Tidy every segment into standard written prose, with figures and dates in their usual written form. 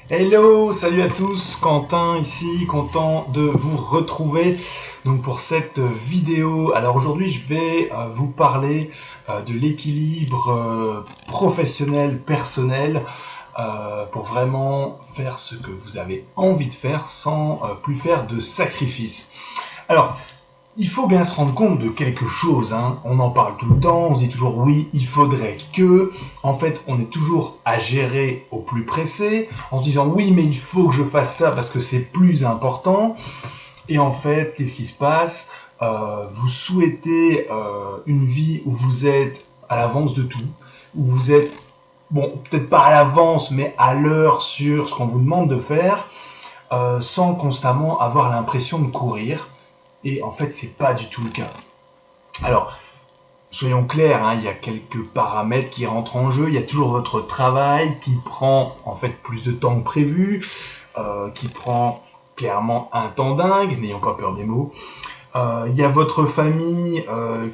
Hello, salut à tous, Quentin ici, content de vous retrouver donc pour cette vidéo. Alors aujourd'hui je vais vous parler de l'équilibre professionnel, personnel pour vraiment faire ce que vous avez envie de faire sans plus faire de sacrifices. Alors, il faut bien se rendre compte de quelque chose, hein. On en parle tout le temps, on se dit toujours oui, il faudrait que. En fait, on est toujours à gérer au plus pressé, en se disant oui, mais il faut que je fasse ça parce que c'est plus important. Et en fait, qu'est-ce qui se passe? Vous souhaitez une vie où vous êtes à l'avance de tout, où vous êtes, bon, peut-être pas à l'avance, mais à l'heure sur ce qu'on vous demande de faire, sans constamment avoir l'impression de courir. Et en fait, c'est pas du tout le cas. Alors, soyons clairs, hein, il y a quelques paramètres qui rentrent en jeu. Il y a toujours votre travail qui prend en fait plus de temps que prévu, qui prend clairement un temps dingue, n'ayons pas peur des mots. Il y a votre famille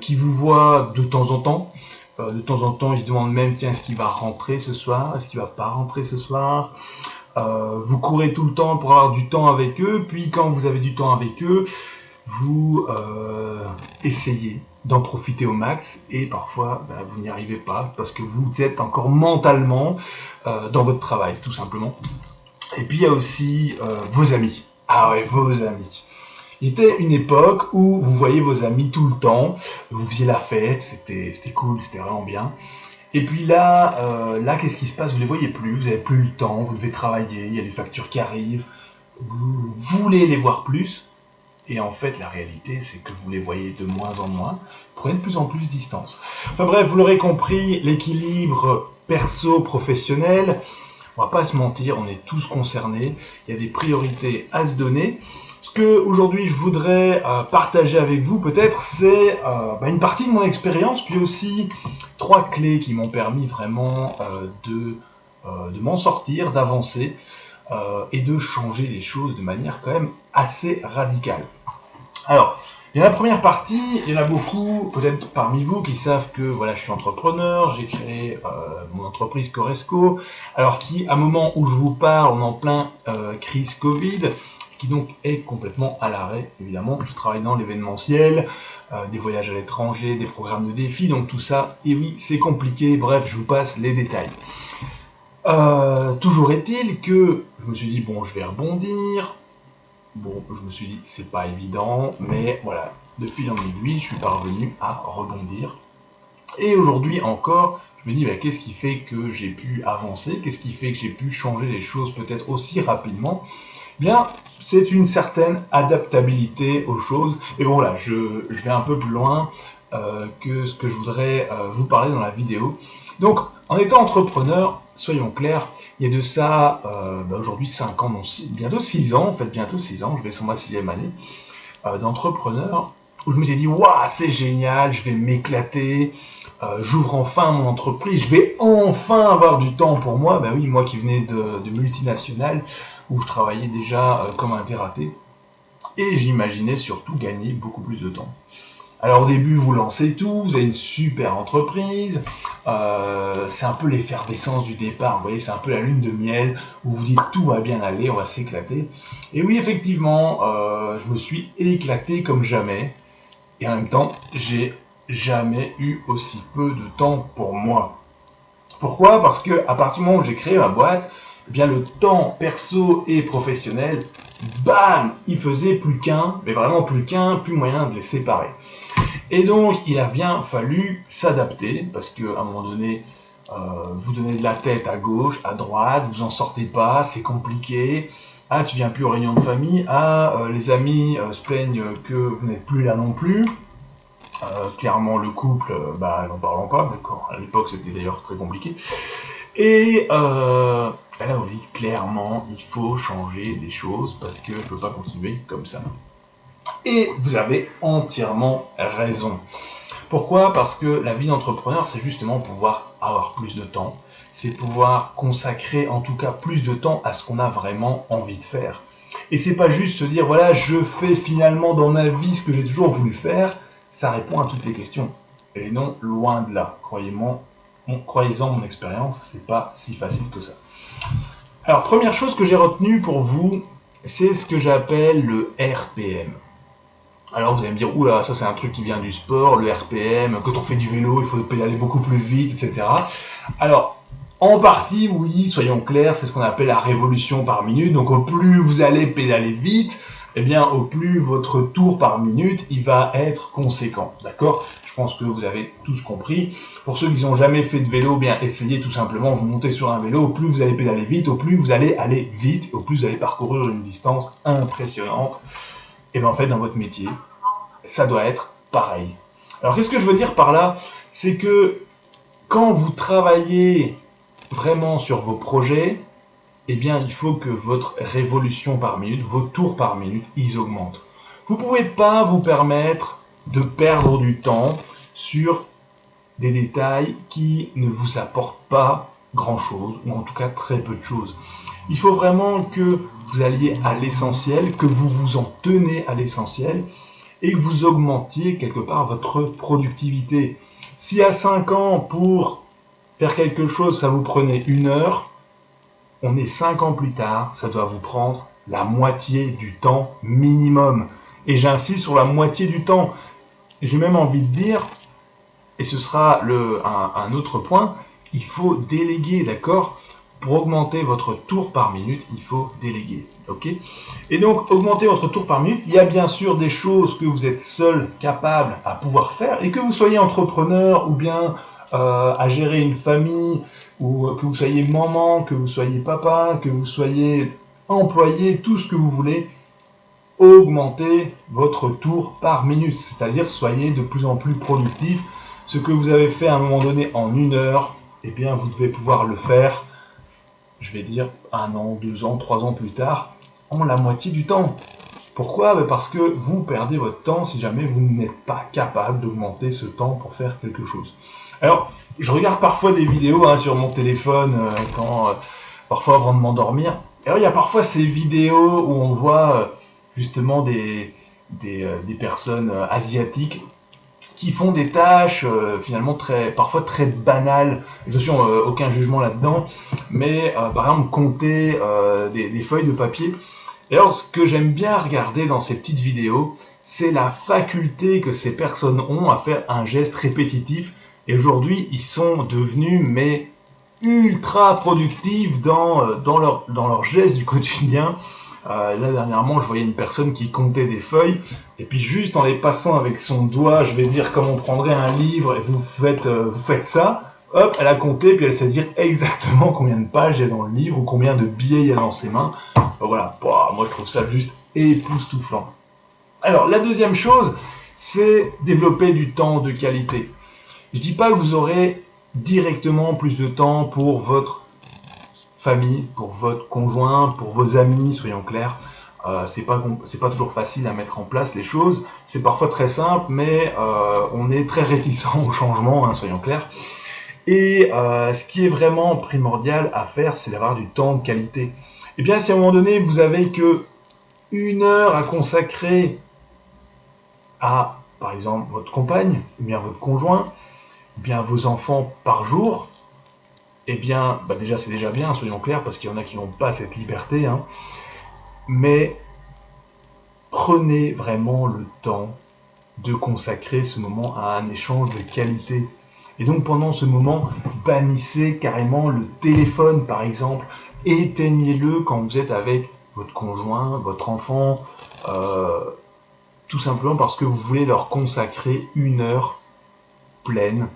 qui vous voit de temps en temps. De temps en temps, ils se demandent même, tiens, est-ce qu'il va rentrer ce soir? Est-ce qu'il va pas rentrer ce soir? Vous courez tout le temps pour avoir du temps avec eux, puis quand vous avez du temps avec eux, vous essayez d'en profiter au max et parfois vous n'y arrivez pas parce que vous êtes encore mentalement dans votre travail tout simplement. Et puis il y a aussi vos amis. Ah ouais, vos amis. Il y était une époque où vous voyez vos amis tout le temps, vous faisiez la fête, c'était cool, c'était vraiment bien. Et puis là qu'est-ce qui se passe? Vous ne les voyez plus, vous n'avez plus le temps, vous devez travailler, il y a des factures qui arrivent, vous voulez les voir plus, et en fait, la réalité, c'est que vous les voyez de moins en moins, prenez de plus en plus de distance. Enfin bref, vous l'aurez compris, l'équilibre perso-professionnel, on va pas se mentir, on est tous concernés, il y a des priorités à se donner. Ce que aujourd'hui je voudrais partager avec vous peut-être, c'est une partie de mon expérience, puis aussi 3 clés qui m'ont permis vraiment de m'en sortir, d'avancer et de changer les choses de manière quand même assez radicale. Alors, il y a la première partie, il y en a beaucoup, peut-être parmi vous, qui savent que voilà, je suis entrepreneur, j'ai créé mon entreprise Coresco, alors qui, à un moment où je vous parle, on est en plein crise Covid, qui donc est complètement à l'arrêt, évidemment. Je travaille dans l'événementiel, des voyages à l'étranger, des programmes de défis, donc tout ça, et oui, c'est compliqué, bref, je vous passe les détails. Toujours est-il que je me suis dit, bon, je vais rebondir. Bon, je me suis dit, c'est pas évident, mais voilà, de fil en aiguille, je suis parvenu à rebondir. Et aujourd'hui encore, je me dis, qu'est-ce qui fait que j'ai pu avancer? Qu'est-ce qui fait que j'ai pu changer les choses peut-être aussi rapidement? Bien, c'est une certaine adaptabilité aux choses. Et bon, là, je vais un peu plus loin que ce que je voudrais vous parler dans la vidéo. Donc, en étant entrepreneur, soyons clairs, il y a de ça aujourd'hui 5 ans, non, bientôt 6 ans, en fait, bientôt 6 ans, je vais sur ma 6e année d'entrepreneur, où je me suis dit, waouh, c'est génial, je vais m'éclater, j'ouvre enfin mon entreprise, je vais enfin avoir du temps pour moi. Ben oui, moi qui venais de multinationales, où je travaillais déjà comme un dératé, et j'imaginais surtout gagner beaucoup plus de temps. Alors au début, vous lancez tout, vous avez une super entreprise, c'est un peu l'effervescence du départ, vous voyez, c'est un peu la lune de miel, où vous dites tout va bien aller, on va s'éclater. Et oui, effectivement, je me suis éclaté comme jamais, et en même temps, j'ai jamais eu aussi peu de temps pour moi. Pourquoi? Parce que à partir du moment où j'ai créé ma boîte, eh bien le temps perso et professionnel, bam, il faisait plus qu'un, mais vraiment plus qu'un, plus moyen de les séparer. Et donc, il a bien fallu s'adapter, parce qu'à un moment donné, vous donnez de la tête à gauche, à droite, vous en sortez pas, c'est compliqué. Ah, tu viens plus aux réunions de famille. Ah, les amis se plaignent que vous n'êtes plus là non plus. Clairement, le couple, n'en parlons pas, d'accord. À l'époque, c'était d'ailleurs très compliqué. Et là, vous dites clairement, il faut changer des choses parce que je ne peux pas continuer comme ça. Et vous avez entièrement raison. Pourquoi? Parce que la vie d'entrepreneur, c'est justement pouvoir avoir plus de temps, c'est pouvoir consacrer en tout cas plus de temps à ce qu'on a vraiment envie de faire. Et c'est pas juste se dire, voilà, je fais finalement dans ma vie ce que j'ai toujours voulu faire, ça répond à toutes les questions. Et non, loin de là. Croyez-en mon expérience, c'est pas si facile que ça. Alors, première chose que j'ai retenue pour vous, c'est ce que j'appelle le RPM. Alors vous allez me dire, oula, ça c'est un truc qui vient du sport, le RPM, quand on fait du vélo, il faut pédaler beaucoup plus vite, etc. Alors, en partie, oui, soyons clairs, c'est ce qu'on appelle la révolution par minute. Donc au plus vous allez pédaler vite, eh bien au plus votre tour par minute, il va être conséquent. D'accord? Je pense que vous avez tous compris. Pour ceux qui n'ont jamais fait de vélo, bien essayez tout simplement, vous montez sur un vélo, au plus vous allez pédaler vite, au plus vous allez aller vite, au plus vous allez parcourir une distance impressionnante. Et bien en fait, dans votre métier, ça doit être pareil. Alors qu'est-ce que je veux dire par là? C'est que quand vous travaillez vraiment sur vos projets, eh bien il faut que votre révolution par minute, vos tours par minute, ils augmentent. Vous ne pouvez pas vous permettre de perdre du temps sur des détails qui ne vous apportent pas grand-chose, ou en tout cas très peu de choses. Il faut vraiment que vous alliez à l'essentiel, que vous vous en tenez à l'essentiel, et que vous augmentiez quelque part votre productivité. Si à 5 ans, pour faire quelque chose, ça vous prenait 1 heure, on est 5 ans plus tard, ça doit vous prendre la moitié du temps minimum. Et j'insiste sur la moitié du temps. J'ai même envie de dire, et ce sera un autre point, il faut déléguer, d'accord? Pour augmenter votre tour par minute, il faut déléguer. Ok? Et donc, augmenter votre tour par minute, il y a bien sûr des choses que vous êtes seul capable à pouvoir faire, et que vous soyez entrepreneur ou bien à gérer une famille, ou que vous soyez maman, que vous soyez papa, que vous soyez employé, tout ce que vous voulez, augmentez votre tour par minute, c'est-à-dire soyez de plus en plus productif. Ce que vous avez fait à un moment donné en 1 heure, eh bien vous devez pouvoir le faire, je vais dire 1 an, 2 ans, 3 ans plus tard, en la moitié du temps. Pourquoi? Parce que vous perdez votre temps si jamais vous n'êtes pas capable d'augmenter ce temps pour faire quelque chose. Alors, je regarde parfois des vidéos sur mon téléphone, parfois avant de m'endormir. Alors, il y a parfois ces vidéos où on voit justement des personnes asiatiques qui font des tâches finalement parfois très banales. Attention, aucun jugement là-dedans, mais par exemple compter des feuilles de papier. Et alors, ce que j'aime bien regarder dans ces petites vidéos, c'est la faculté que ces personnes ont à faire un geste répétitif. Et aujourd'hui, ils sont devenus ultra productifs dans leur geste du quotidien. Là, dernièrement, je voyais une personne qui comptait des feuilles, et puis juste en les passant avec son doigt, je vais dire comme on prendrait un livre, et vous faites ça, hop, elle a compté, puis elle sait dire exactement combien de pages il y a dans le livre, ou combien de billets il y a dans ses mains. Voilà, moi je trouve ça juste époustouflant. Alors, la deuxième chose, c'est développer du temps de qualité. Je dis pas que vous aurez directement plus de temps pour votre famille, pour votre conjoint, pour vos amis, soyons clairs. C'est pas toujours facile à mettre en place les choses. C'est parfois très simple, mais on est très réticent au changement, soyons clairs. Et ce qui est vraiment primordial à faire, c'est d'avoir du temps de qualité. Et bien, si à un moment donné, vous avez que 1 heure à consacrer à, par exemple, votre compagne, ou bien votre conjoint, ou bien vos enfants par jour, eh bien, déjà c'est déjà bien, soyons clairs, parce qu'il y en a qui n'ont pas cette liberté, mais prenez vraiment le temps de consacrer ce moment à un échange de qualité. Et donc pendant ce moment, bannissez carrément le téléphone par exemple, éteignez-le quand vous êtes avec votre conjoint, votre enfant, tout simplement parce que vous voulez leur consacrer 1 heure pleine,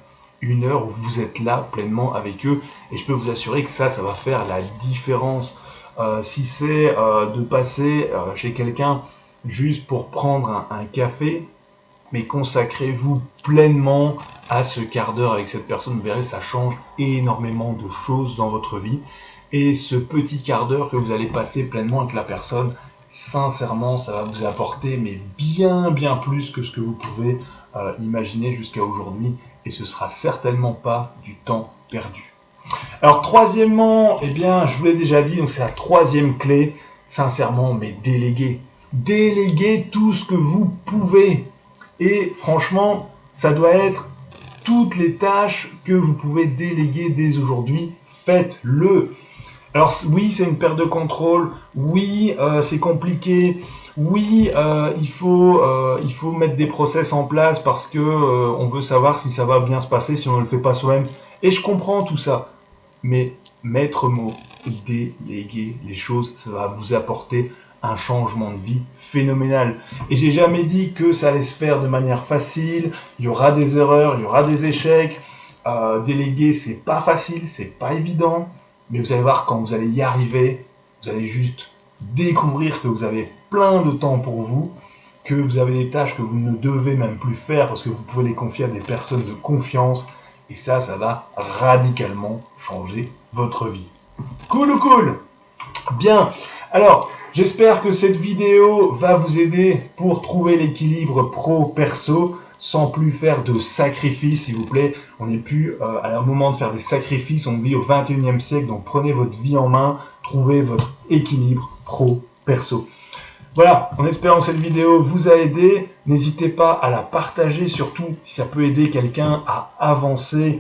1 heure où vous êtes là pleinement avec eux, et je peux vous assurer que ça va faire la différence. Si c'est de passer chez quelqu'un juste pour prendre un café, mais consacrez-vous pleinement à ce quart d'heure avec cette personne, vous verrez, ça change énormément de choses dans votre vie, et ce petit quart d'heure que vous allez passer pleinement avec la personne, sincèrement, ça va vous apporter mais bien plus que ce que vous pouvez imaginer jusqu'à aujourd'hui, et ce sera certainement pas du temps perdu. Alors troisièmement, eh bien, je vous l'ai déjà dit, donc c'est la troisième clé, sincèrement, mais déléguer. Déléguer tout ce que vous pouvez. Et franchement, ça doit être toutes les tâches que vous pouvez déléguer dès aujourd'hui, faites-le. Alors oui, c'est une perte de contrôle, oui, c'est compliqué, oui, il faut mettre des process en place parce que on veut savoir si ça va bien se passer si on ne le fait pas soi-même. Et je comprends tout ça, mais maître mot, déléguer les choses, ça va vous apporter un changement de vie phénoménal. Et j'ai jamais dit que ça allait se faire de manière facile, il y aura des erreurs, il y aura des échecs. Déléguer, c'est pas facile, c'est pas évident, mais vous allez voir, quand vous allez y arriver, vous allez juste découvrir que vous avez plein de temps pour vous, que vous avez des tâches que vous ne devez même plus faire parce que vous pouvez les confier à des personnes de confiance. Et ça va radicalement changer votre vie. Cool ou cool? Bien. Alors, j'espère que cette vidéo va vous aider pour trouver l'équilibre pro-perso sans plus faire de sacrifices, s'il vous plaît. On n'est plus à un moment de faire des sacrifices, on vit au 21e siècle, donc prenez votre vie en main, trouvez votre équilibre pro-perso. Voilà, en espérant que cette vidéo vous a aidé, n'hésitez pas à la partager, surtout si ça peut aider quelqu'un à avancer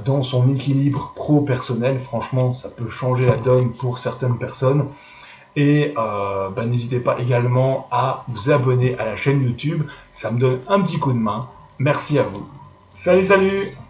dans son équilibre pro-personnel. Franchement, ça peut changer la donne pour certaines personnes. Et n'hésitez pas également à vous abonner à la chaîne YouTube, ça me donne un petit coup de main. Merci à vous. Salut, salut!